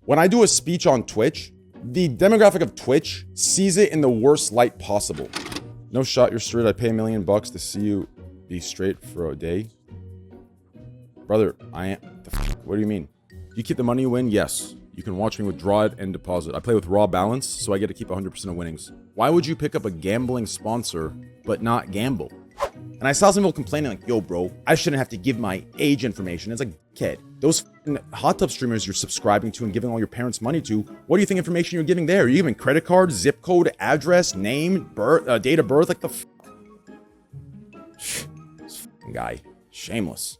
When I do a speech on Twitch, the demographic of Twitch sees it in the worst light possible. No shot, you're straight. I'd pay $1 million to see you be straight for a day. Brother, I am. What do you mean? You keep the money you win? Yes. You can watch me withdraw it and deposit. I play with raw balance, so I get to keep 100% of winnings. Why would you pick up a gambling sponsor but not gamble? And I saw some people complaining like, yo, bro, I shouldn't have to give my age information. It's like, kid, those hot tub streamers you're subscribing to and giving all your parents money to, what do you think information you're giving there? Are you giving credit card, zip code, address, name, birth, date of birth? Like the this guy, shameless.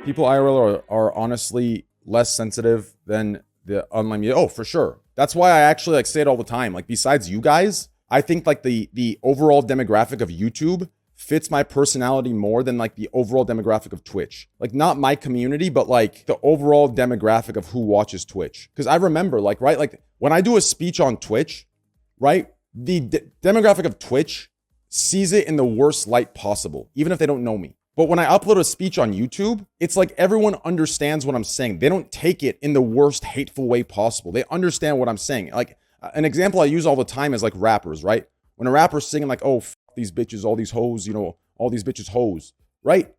People IRL are honestly less sensitive than the online media. Oh, for sure. That's why I actually like say it all the time. Like besides you guys, I think like the overall demographic of YouTube fits my personality more than like the overall demographic of Twitch. Like not my community, but like the overall demographic of who watches Twitch. Because I remember like, right, like when I do a speech on Twitch, right, the demographic of Twitch sees it in the worst light possible, even if they don't know me. But when I upload a speech on YouTube, it's like everyone understands what I'm saying. They don't take it in the worst hateful way possible. They understand what I'm saying. Like an example I use all the time is like rappers, right? When a rapper's singing like, oh, these bitches, all these hoes, you know, all these bitches hoes, right?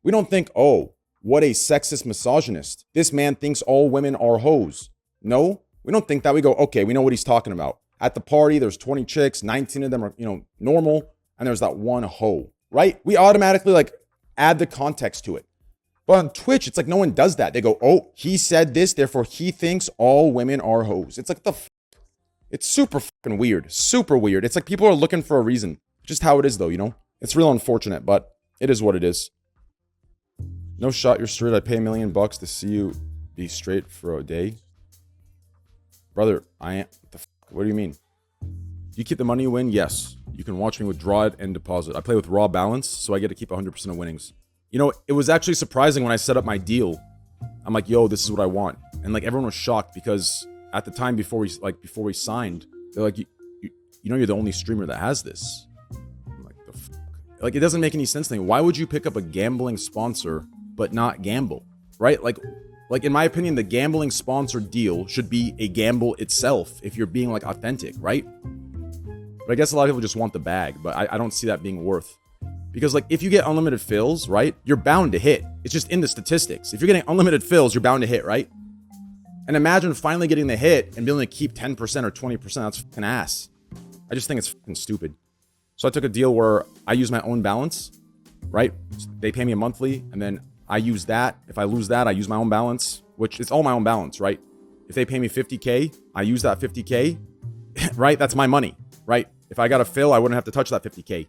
We don't think, oh, what a sexist misogynist. This man thinks all women are hoes. No, we don't think that. We go, okay, we know what he's talking about. At the party, there's 20 chicks, 19 of them are, you know, normal, and there's that one hoe, right? We automatically like add the context to it. But on Twitch, it's like no one does that. They go, oh, he said this, therefore he thinks all women are hoes. It's like it's super fucking weird. Super weird. It's like people are looking for a reason. Just how it is though, you know? It's real unfortunate, but it is what it is. No shot, you're straight. I'd pay $1 million to see you be straight for a day. Brother, I am. What do you mean? You keep the money you win? Yes. You can watch me withdraw it and deposit. I play with raw balance, so I get to keep 100% of winnings. You know, it was actually surprising when I set up my deal. I'm like, yo, this is what I want. And like everyone was shocked because at the time before we signed, they're like, you know, you're the only streamer that has this. I'm like, the fuck? Like, it doesn't make any sense to me. Why would you pick up a gambling sponsor but not gamble? Right? Like in my opinion, the gambling sponsor deal should be a gamble itself if you're being like authentic, right? But I guess a lot of people just want the bag, but I don't see that being worth. Because like if you get unlimited fills, right, you're bound to hit. It's just in the statistics. If you're getting unlimited fills, you're bound to hit, right? And imagine finally getting the hit and being able to keep 10% or 20%. That's fucking ass. I just think it's fucking stupid. So I took a deal where I use my own balance, right? They pay me a monthly, and then I use that. If I lose that, I use my own balance, which is all my own balance, right? If they pay me 50K, I use that 50K, right? That's my money. Right? If I got a fill, I wouldn't have to touch that 50K.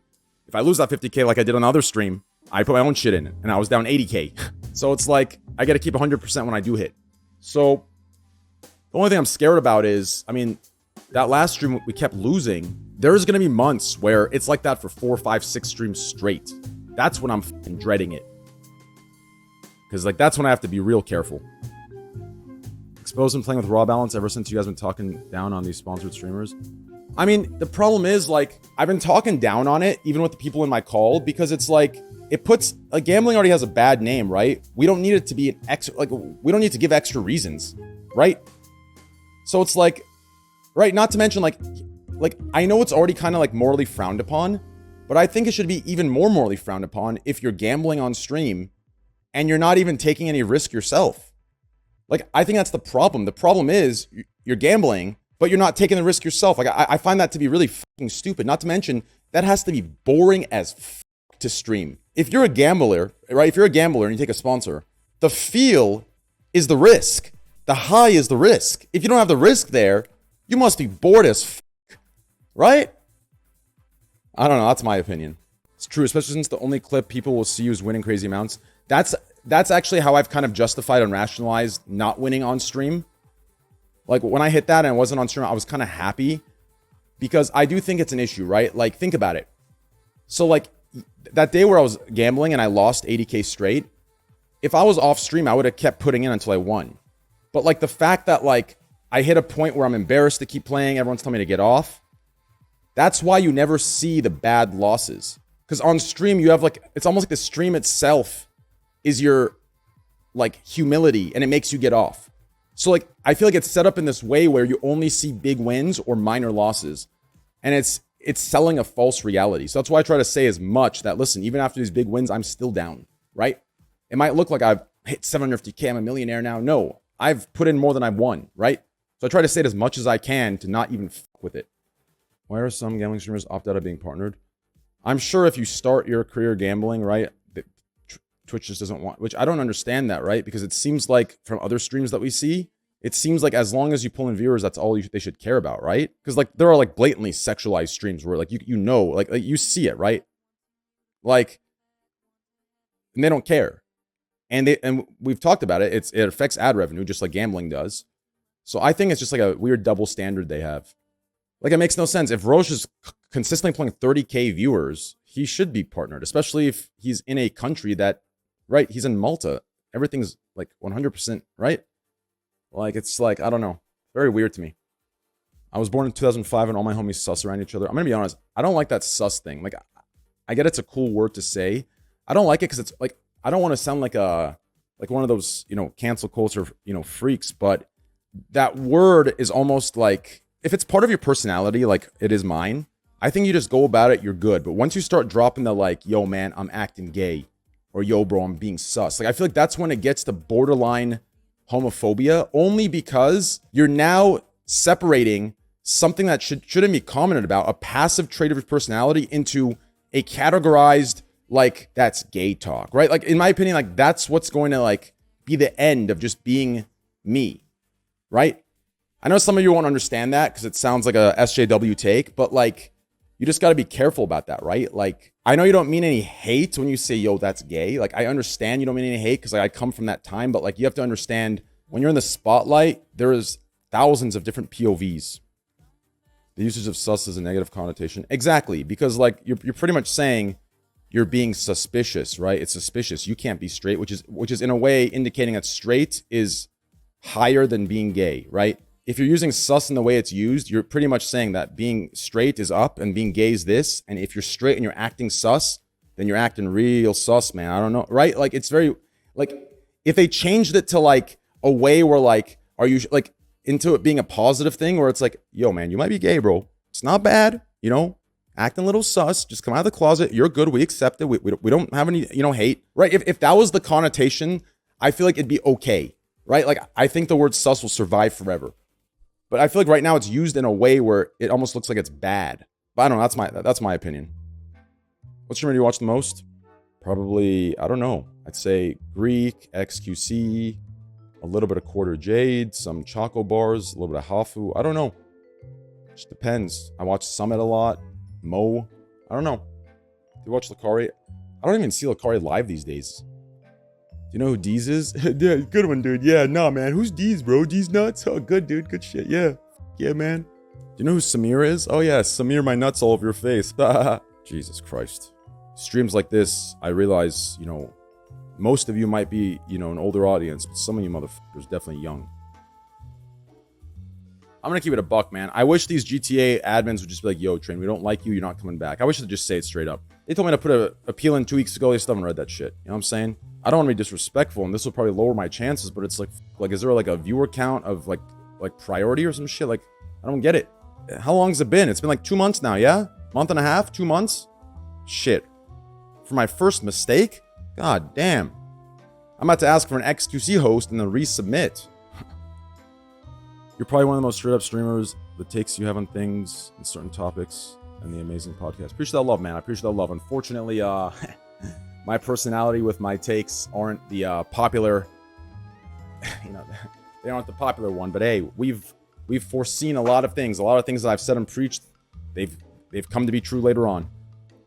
If I lose that 50K like I did on the other stream, I put my own shit in it and I was down 80K. So it's like, I got to keep 100% when I do hit. So the only thing I'm scared about is, I mean, that last stream we kept losing. There's going to be months where it's like that for 4, 5, 6 streams straight. That's when I'm fucking dreading it. Because like, that's when I have to be real careful. Exposed and playing with raw balance ever since you guys been talking down on these sponsored streamers. I mean, the problem is, like, I've been talking down on it, even with the people in my call, because it's like, it puts, like, gambling already has a bad name, right? We don't need it to be an extra, like, we don't need to give extra reasons, right? So it's like, right, not to mention, like, I know it's already kind of, like, morally frowned upon, but I think it should be even more morally frowned upon if you're gambling on stream and you're not even taking any risk yourself. Like, I think that's the problem. The problem is, you're gambling, but you're not taking the risk yourself. Like, I find that to be really fucking stupid. Not to mention, that has to be boring as fuck to stream. If you're a gambler, right? If you're a gambler and you take a sponsor, the feel is the risk. The high is the risk. If you don't have the risk there, you must be bored as fuck, right? I don't know. That's my opinion. It's true, especially since the only clip people will see you is winning crazy amounts. That's actually how I've kind of justified and rationalized not winning on stream. Like, when I hit that and I wasn't on stream, I was kind of happy because I do think it's an issue, right? Like, think about it. So, like, that day where I was gambling and I lost 80K straight, if I was off stream, I would have kept putting in until I won. But, like, the fact that, like, I hit a point where I'm embarrassed to keep playing, everyone's telling me to get off, that's why you never see the bad losses. Because on stream, you have, like, it's almost like the stream itself is your like humility, and it makes you get off. So like, I feel like it's set up in this way where you only see big wins or minor losses, and it's selling a false reality. So that's why I try to say as much that, listen, even after these big wins, I'm still down, right? It might look like I've hit 750K, I'm a millionaire now. No, I've put in more than I've won, right? So I try to say it as much as I can to not even fuck with it. Why are some gambling streamers opt out of being partnered? I'm sure if you start your career gambling, right, Twitch just doesn't want, which I don't understand that, right? Because it seems like from other streams that we see, it seems like as long as you pull in viewers, that's all they should care about, right? Because like there are like blatantly sexualized streams where like you know, like you see it, right? Like, and they don't care, and we've talked about it. It affects ad revenue just like gambling does. So I think it's just like a weird double standard they have. Like it makes no sense. If Roche is consistently pulling 30K viewers, he should be partnered, especially if he's in a country that, right? He's in Malta. Everything's like 100%, right? Like, it's like, I don't know. Very weird to me. I was born in 2005 and all my homies sus around each other. I'm going to be honest. I don't like that sus thing. Like, I get it's a cool word to say. I don't like it because it's like, I don't want to sound like one of those, you know, cancel culture, you know, freaks. But that word is almost like, if it's part of your personality, like it is mine, I think you just go about it, you're good. But once you start dropping the like, yo, man, I'm acting gay, or yo, bro, I'm being sus. Like, I feel like that's when it gets to borderline homophobia, only because you're now separating something that shouldn't be commented about, a passive trait of your personality, into a categorized, like, that's gay talk, right? Like, in my opinion, like, that's what's going to like be the end of just being me, right? I know some of you won't understand that because it sounds like a SJW take, but like, you just got to be careful about that, right? Like, I know you don't mean any hate when you say, yo, that's gay. Like, I understand you don't mean any hate because like, I come from that time, but like, you have to understand when you're in the spotlight, there's thousands of different POVs. The usage of sus is a negative connotation. Exactly, because like, you're pretty much saying you're being suspicious, right? It's suspicious. You can't be straight, which is in a way indicating that straight is higher than being gay, right? If you're using sus in the way it's used, you're pretty much saying that being straight is up and being gay is this. And if you're straight and you're acting sus, then you're acting real sus, man. I don't know, right? Like, it's very, like, if they changed it to like a way where like, are you like into it being a positive thing where it's like, yo, man, you might be gay, bro. It's not bad, you know, acting a little sus, just come out of the closet. You're good. We accept it. We don't have any, you know, hate, right? If that was the connotation, I feel like it'd be okay, right? Like, I think the word sus will survive forever. But I feel like right now it's used in a way where it almost looks like it's bad. But I don't know. That's my opinion. What streamer do you watch the most? Probably, I don't know. I'd say Greek, XQC, a little bit of Quarter Jade, some Choco Bars, a little bit of Hafu. I don't know. Just depends. I watch Summit a lot. Mo. I don't know. Do you watch Lakari? I don't even see Lakari live these days. You know who Deez is? Yeah, good one, dude. Yeah, nah, man. Who's Deez, bro? Deez nuts? Oh, good, dude. Good shit. Yeah. Yeah, man. Do you know who Samir is? Oh, yeah. Samir, my nuts all over your face. Jesus Christ. Streams like this, I realize, you know, most of you might be, you know, an older audience, but some of you motherfuckers definitely young. I'm going to keep it a buck, man. I wish these GTA admins would just be like, yo, Train, we don't like you. You're not coming back. I wish they'd just say it straight up. They told me to put a appeal in 2 weeks ago. They still haven't read that shit. You know what I'm saying? I don't want to be disrespectful, and this will probably lower my chances, but it's like, is there like a viewer count of like priority or some shit? Like, I don't get it. How long has it been? It's been like 2 months now, yeah? Month and a half? 2 months? Shit. For my first mistake? God damn. I'm about to ask for an XQC host and then resubmit. You're probably one of the most straight up streamers. The takes you have on things and certain topics and the amazing podcast. Appreciate that love, man. I appreciate that love. Unfortunately, my personality with my takes aren't the popular, you know, they aren't the popular one. But hey, we've foreseen a lot of things that I've said and preached. They've come to be true later on.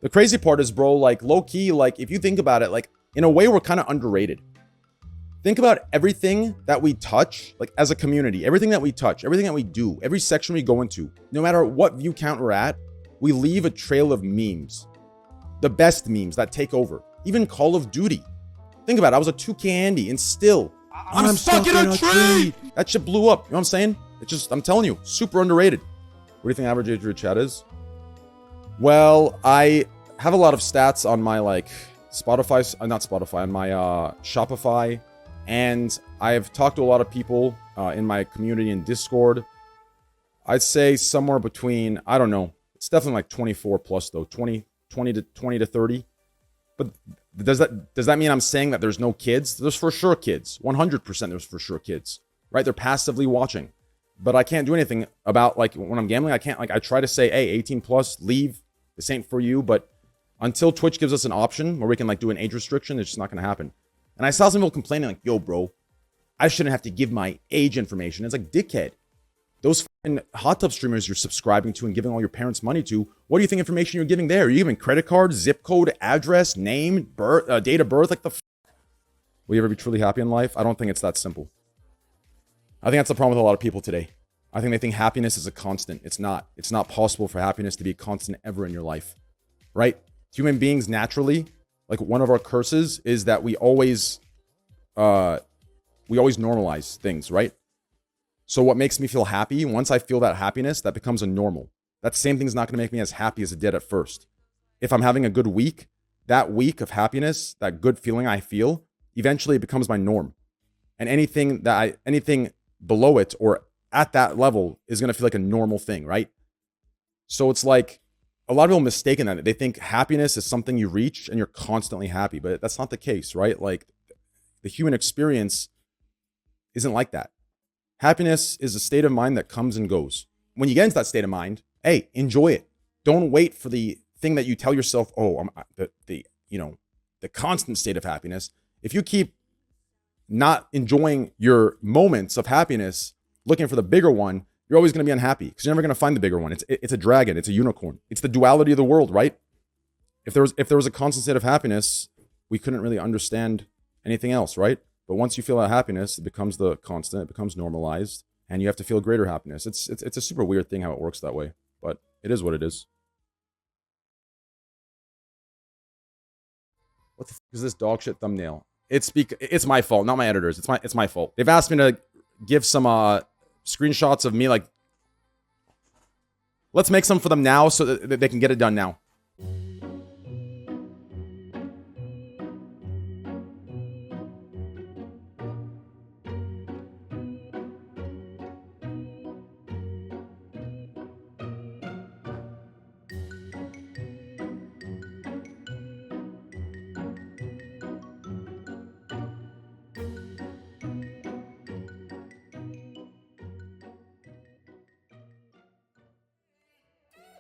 The crazy part is, bro, like low key, like if you think about it, like in a way, we're kind of underrated. Think about everything that we touch, like as a community, everything that we touch, everything that we do, every section we go into, no matter what view count we're at, we leave a trail of memes. The best memes that take over. Even Call of Duty. Think about it. I was a 2K Andy and still, I'm stuck in a tree. That shit blew up. You know what I'm saying? It's just, I'm telling you, super underrated. What do you think average age of your chat is? Well, I have a lot of stats on my like Spotify, not Spotify, on my Shopify. And I've talked to a lot of people in my community in Discord. I'd say somewhere between, I don't know, it's definitely like 24 plus though, 20 to 30. But does that mean I'm saying that there's no kids? There's for sure kids. 100% there's for sure kids, right? They're passively watching. But I can't do anything about, like, when I'm gambling, I can't, like, I try to say, hey, 18 plus, leave. This ain't for you. But until Twitch gives us an option where we can, like, do an age restriction, it's just not going to happen. And I saw some people complaining, like, yo, bro, I shouldn't have to give my age information. It's like, dickhead. Those fucking hot tub streamers you're subscribing to and giving all your parents money to, what do you think information you're giving there? Are you giving credit card, zip code, address, name, birth, date of birth? Like, the will you ever be truly happy in life? I don't think it's that simple. I think that's the problem with a lot of people today. I think they think happiness is a constant. It's not. It's not possible for happiness to be a constant ever in your life, right? Human beings naturally, like, one of our curses is that we always normalize things, right? So what makes me feel happy, once I feel that happiness, that becomes a normal. That same thing's not going to make me as happy as it did at first. If I'm having a good week, that week of happiness, that good feeling I feel, eventually it becomes my norm. And anything below it or at that level is going to feel like a normal thing, right? So it's like, a lot of people mistaken that. They think happiness is something you reach and you're constantly happy, but that's not the case, right? Like, the human experience isn't like that. Happiness is a state of mind that comes and goes. When you get into that state of mind, hey, enjoy it. Don't wait for the thing that you tell yourself, oh, the constant state of happiness. If you keep not enjoying your moments of happiness, looking for the bigger one, you're always going to be unhappy because you're never going to find the bigger one. It's a dragon. It's a unicorn. It's the duality of the world, right? If there was a constant state of happiness, we couldn't really understand anything else, right? But once you feel that happiness, it becomes the constant, it becomes normalized, and you have to feel greater happiness. It's a super weird thing how it works that way, but it is what it is. What the fuck is this dog shit thumbnail? It's my fault, not my editors. It's my fault. They've asked me to give some screenshots of me, like, let's make some for them now so that they can get it done now.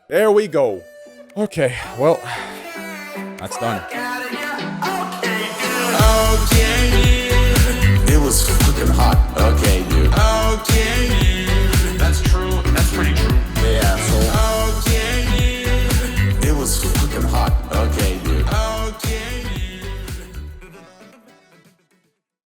There we go. Okay, well, that's done.